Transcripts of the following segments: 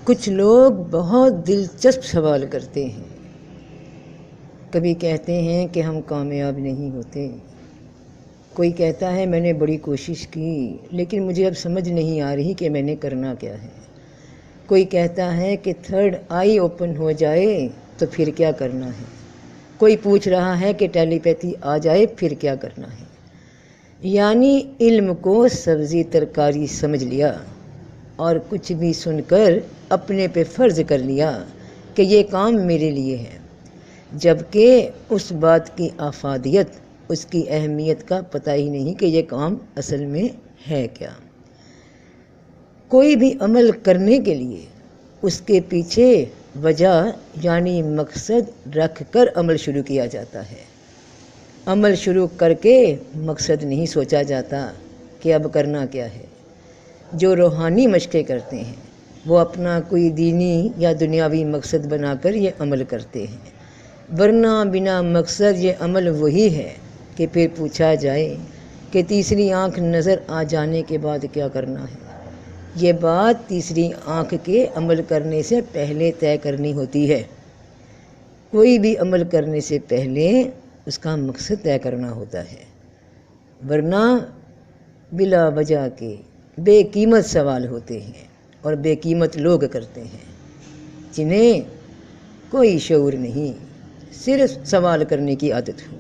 کچھ لوگ بہت دلچسپ سوال کرتے ہیں، کبھی کہتے ہیں کہ ہم کامیاب نہیں ہوتے، کوئی کہتا ہے میں نے بڑی کوشش کی لیکن مجھے اب سمجھ نہیں آ رہی کہ میں نے کرنا کیا ہے، کوئی کہتا ہے کہ تھرڈ آئی اوپن ہو جائے تو پھر کیا کرنا ہے، کوئی پوچھ رہا ہے کہ ٹیلی پیتھی آ جائے پھر کیا کرنا ہے۔ یعنی علم کو سبزی ترکاری سمجھ لیا اور کچھ بھی سن کر اپنے پہ فرض کر لیا کہ یہ کام میرے لیے ہے، جبکہ اس بات کی افادیت، اس کی اہمیت کا پتہ ہی نہیں کہ یہ کام اصل میں ہے کیا۔ کوئی بھی عمل کرنے کے لیے اس کے پیچھے وجہ یعنی مقصد رکھ کر عمل شروع کیا جاتا ہے۔ عمل شروع کر کے مقصد نہیں سوچا جاتا کہ اب کرنا کیا ہے۔ جو روحانی مشقیں کرتے ہیں وہ اپنا کوئی دینی یا دنیاوی مقصد بنا کر یہ عمل کرتے ہیں، ورنہ بنا مقصد یہ عمل وہی ہے کہ پھر پوچھا جائے کہ تیسری آنکھ نظر آ جانے کے بعد کیا کرنا ہے۔ یہ بات تیسری آنکھ کے عمل کرنے سے پہلے طے کرنی ہوتی ہے۔ کوئی بھی عمل کرنے سے پہلے اس کا مقصد طے کرنا ہوتا ہے، ورنہ بلا وجہ کے بے قیمت سوال ہوتے ہیں اور بے قیمت لوگ کرتے ہیں جنہیں کوئی شعور نہیں، صرف سوال کرنے کی عادت ہو۔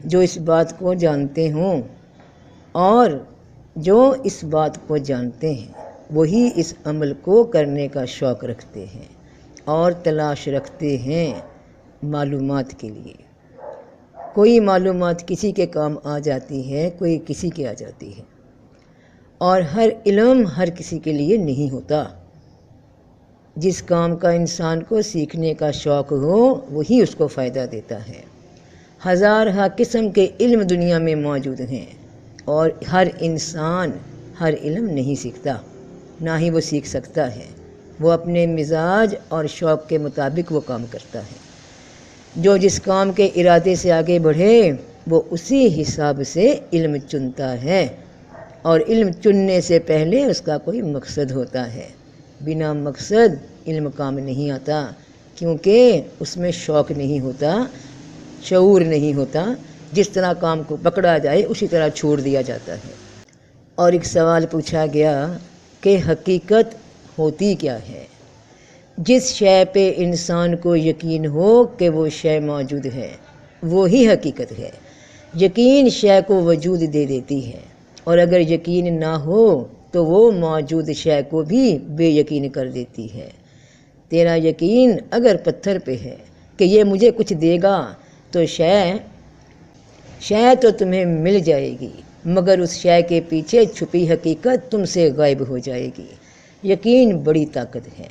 جو اس بات کو جانتے ہوں اور جو اس بات کو جانتے ہیں وہی اس عمل کو کرنے کا شوق رکھتے ہیں اور تلاش رکھتے ہیں معلومات کے لیے۔ کوئی معلومات کسی کے کام آ جاتی ہے، کوئی کسی کے آ جاتی ہے، اور ہر علم ہر کسی کے لیے نہیں ہوتا۔ جس کام کا انسان کو سیکھنے کا شوق ہو وہی اس کو فائدہ دیتا ہے۔ ہزارہ قسم کے علم دنیا میں موجود ہیں اور ہر انسان ہر علم نہیں سیکھتا، نہ ہی وہ سیکھ سکتا ہے۔ وہ اپنے مزاج اور شوق کے مطابق وہ کام کرتا ہے۔ جو جس کام کے ارادے سے آگے بڑھے وہ اسی حساب سے علم چنتا ہے، اور علم چننے سے پہلے اس کا کوئی مقصد ہوتا ہے۔ بنا مقصد علم کام نہیں آتا، کیونکہ اس میں شوق نہیں ہوتا، شعور نہیں ہوتا۔ جس طرح کام کو پکڑا جائے اسی طرح چھوڑ دیا جاتا ہے۔ اور ایک سوال پوچھا گیا کہ حقیقت ہوتی کیا ہے؟ جس شے پہ انسان کو یقین ہو کہ وہ شے موجود ہے وہی حقیقت ہے۔ یقین شے کو وجود دے دیتی ہے، اور اگر یقین نہ ہو تو وہ موجود شے کو بھی بے یقین کر دیتی ہے۔ تیرا یقین اگر پتھر پہ ہے کہ یہ مجھے کچھ دے گا تو شے تو تمہیں مل جائے گی، مگر اس شے کے پیچھے چھپی حقیقت تم سے غائب ہو جائے گی۔ یقین بڑی طاقت ہے۔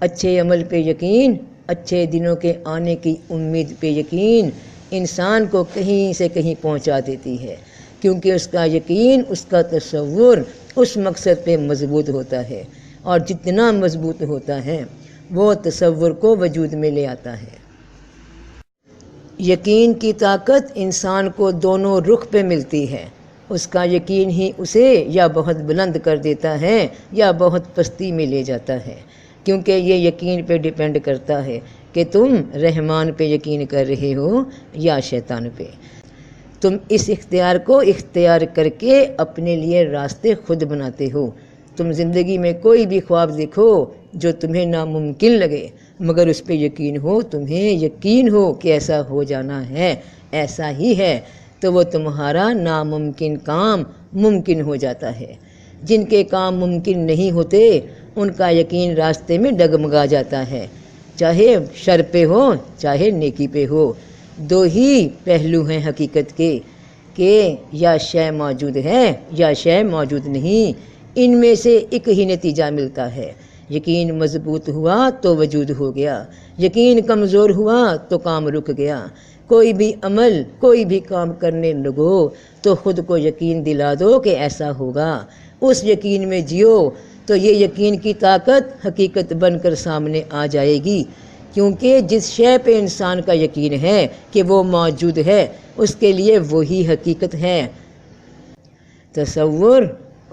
اچھے عمل پہ یقین، اچھے دنوں کے آنے کی امید پہ یقین انسان کو کہیں سے کہیں پہنچا دیتی ہے، کیونکہ اس کا یقین، اس کا تصور اس مقصد پہ مضبوط ہوتا ہے، اور جتنا مضبوط ہوتا ہے وہ تصور کو وجود میں لے آتا ہے۔ یقین کی طاقت انسان کو دونوں رخ پہ ملتی ہے۔ اس کا یقین ہی اسے یا بہت بلند کر دیتا ہے یا بہت پستی میں لے جاتا ہے، کیونکہ یہ یقین پہ ڈیپینڈ کرتا ہے کہ تم رحمان پہ یقین کر رہے ہو یا شیطان پہ۔ تم اس اختیار کو اختیار کر کے اپنے لیے راستے خود بناتے ہو۔ تم زندگی میں کوئی بھی خواب دیکھو جو تمہیں ناممکن لگے، مگر اس پہ یقین ہو، تمہیں یقین ہو کہ ایسا ہو جانا ہے، ایسا ہی ہے، تو وہ تمہارا ناممکن کام ممکن ہو جاتا ہے۔ جن کے کام ممکن نہیں ہوتے ان کا یقین راستے میں ڈگمگا جاتا ہے، چاہے شر پہ ہو چاہے نیکی پہ ہو۔ دو ہی پہلو ہیں حقیقت کے کہ یا شے موجود ہے یا شے موجود نہیں، ان میں سے ایک ہی نتیجہ ملتا ہے۔ یقین مضبوط ہوا تو وجود ہو گیا، یقین کمزور ہوا تو کام رک گیا۔ کوئی بھی عمل، کوئی بھی کام کرنے لگو تو خود کو یقین دلا دو کہ ایسا ہوگا، اس یقین میں جیو، تو یہ یقین کی طاقت حقیقت بن کر سامنے آ جائے گی، کیونکہ جس شے پہ انسان کا یقین ہے کہ وہ موجود ہے اس کے لیے وہی حقیقت ہے۔ تصور،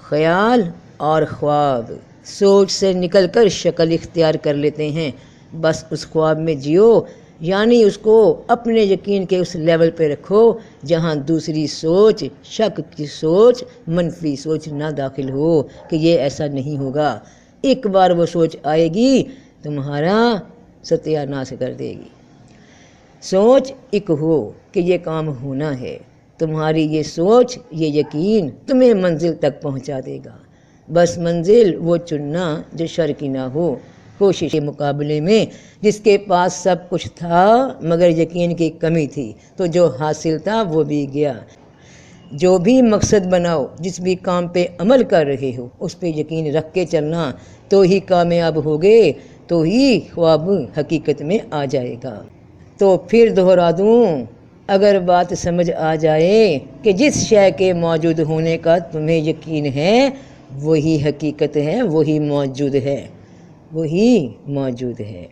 خیال اور خواب سوچ سے نکل کر شکل اختیار کر لیتے ہیں۔ بس اس خواب میں جیو، یعنی اس کو اپنے یقین کے اس لیول پہ رکھو جہاں دوسری سوچ، شک کی سوچ، منفی سوچ نہ داخل ہو کہ یہ ایسا نہیں ہوگا۔ ایک بار وہ سوچ آئے گی تمہارا ستیہ ناش کر دے گی۔ سوچ ایک ہو کہ یہ کام ہونا ہے، تمہاری یہ سوچ، یہ یقین تمہیں منزل تک پہنچا دے گا۔ بس منزل وہ چننا جو شر کی نہ ہو۔ کوشش کے مقابلے میں جس کے پاس سب کچھ تھا مگر یقین کی کمی تھی تو جو حاصل تھا وہ بھی گیا۔ جو بھی مقصد بناؤ، جس بھی کام پہ عمل کر رہے ہو، اس پہ یقین رکھ کے چلنا، تو ہی کامیاب ہوگے، تو ہی خواب حقیقت میں آ جائے گا۔ تو پھر دہرا دوں، اگر بات سمجھ آ جائے کہ جس شے کے موجود ہونے کا تمہیں یقین ہے وہی حقیقت ہے، وہی موجود ہے، وہی موجود ہے۔